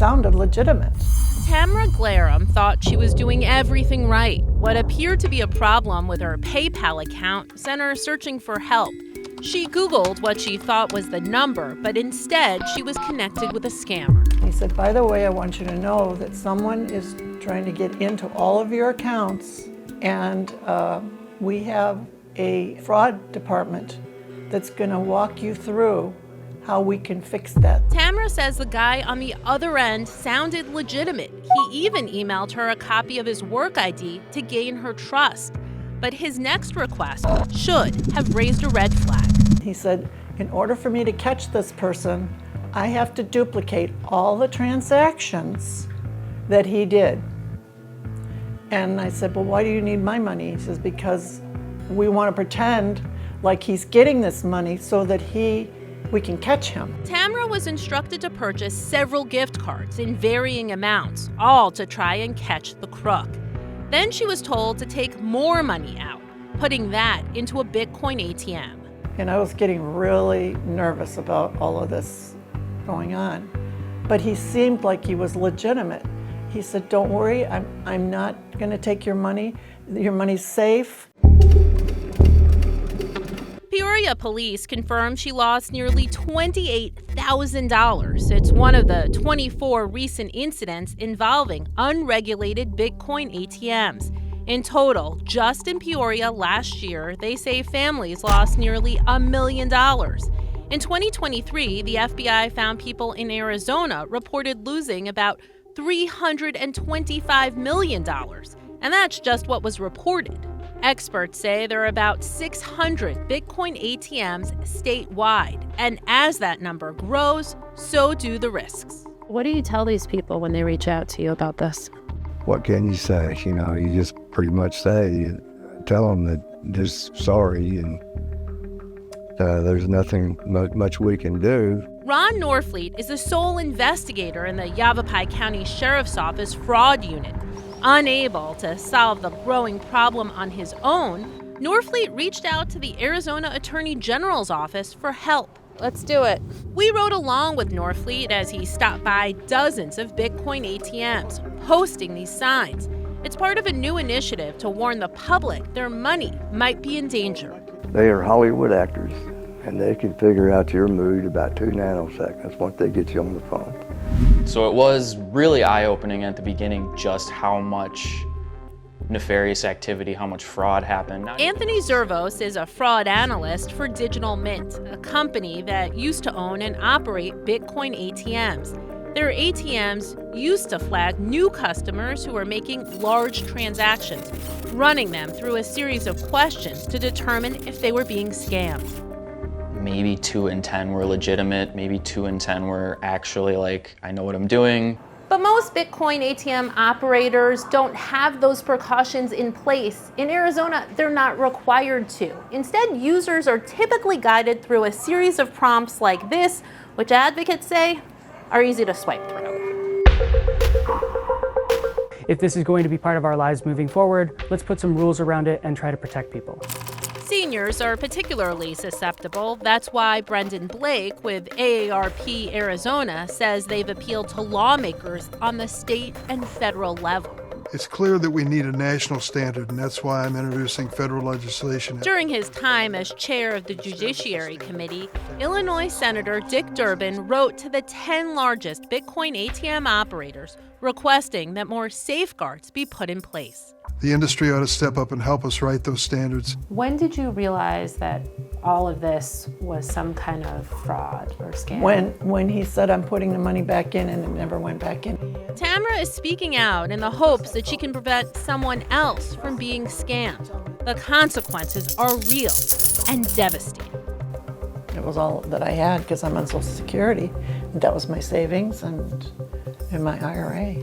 sounded legitimate. Tamara Glarum thought she was doing everything right. What appeared to be a problem with her PayPal account sent her searching for help. She Googled what she thought was the number, but instead she was connected with a scammer. He said, by the way, I want you to know that someone is trying to get into all of your accounts, and we have a fraud department that's going to walk you through how we can fix that. Tamara says the guy on the other end sounded legitimate. He even emailed her a copy of his work ID to gain her trust. But his next request should have raised a red flag. He said, in order for me to catch this person, I have to duplicate all the transactions that he did. And I said, well, why do you need my money? He says, because we want to pretend like he's getting this money so that we can catch him. Tamara was instructed to purchase several gift cards in varying amounts, all to try and catch the crook. Then she was told to take more money out, putting that into a Bitcoin ATM. And I was getting really nervous about all of this going on. But he seemed like he was legitimate. He said, don't worry, I'm not going to take your money. Your money's safe. Peoria police confirmed she lost nearly $28,000. It's one of the 24 recent incidents involving unregulated Bitcoin ATMs. In total, just in Peoria last year, they say families lost nearly $1 million. In 2023, the FBI found people in Arizona reported losing about $325 million. And that's just what was reported. Experts say there are about 600 Bitcoin ATMs statewide, and as that number grows, so do the risks. What do you tell these people when they reach out to you about this? What can you say? You know, you just pretty much tell them that just sorry, and there's nothing much we can do. Ron Norfleet is the sole investigator in the Yavapai County Sheriff's Office fraud unit. Unable to solve the growing problem on his own, Norfleet reached out to the Arizona Attorney General's office for help. Let's do it. We rode along with Norfleet as he stopped by dozens of Bitcoin ATMs, posting these signs. It's part of a new initiative to warn the public their money might be in danger. They are Hollywood actors, and they can figure out your mood about 2 nanoseconds once they get you on the phone. So it was really eye-opening at the beginning just how much nefarious activity, how much fraud happened. Anthony Zervos is a fraud analyst for Digital Mint, a company that used to own and operate Bitcoin ATMs. Their ATMs used to flag new customers who were making large transactions, running them through a series of questions to determine if they were being scammed. Maybe 2 in 10 were legitimate, maybe 2 in 10 were actually like, I know what I'm doing. But most Bitcoin ATM operators don't have those precautions in place. In Arizona, they're not required to. Instead, users are typically guided through a series of prompts like this, which advocates say are easy to swipe through. If this is going to be part of our lives moving forward, let's put some rules around it and try to protect people. Seniors are particularly susceptible. That's why Brendan Blake with AARP Arizona says they've appealed to lawmakers on the state and federal level. It's clear that we need a national standard, and that's why I'm introducing federal legislation. During his time as chair of the Judiciary Committee, Illinois Senator Dick Durbin wrote to the 10 largest Bitcoin ATM operators requesting that more safeguards be put in place. The industry ought to step up and help us write those standards. When did you realize that all of this was some kind of fraud or scam? When he said, I'm putting the money back in, and it never went back in. Tamara is speaking out in the hopes that she can prevent someone else from being scammed. The consequences are real and devastating. It was all that I had because I'm on Social Security. That was my savings and my IRA.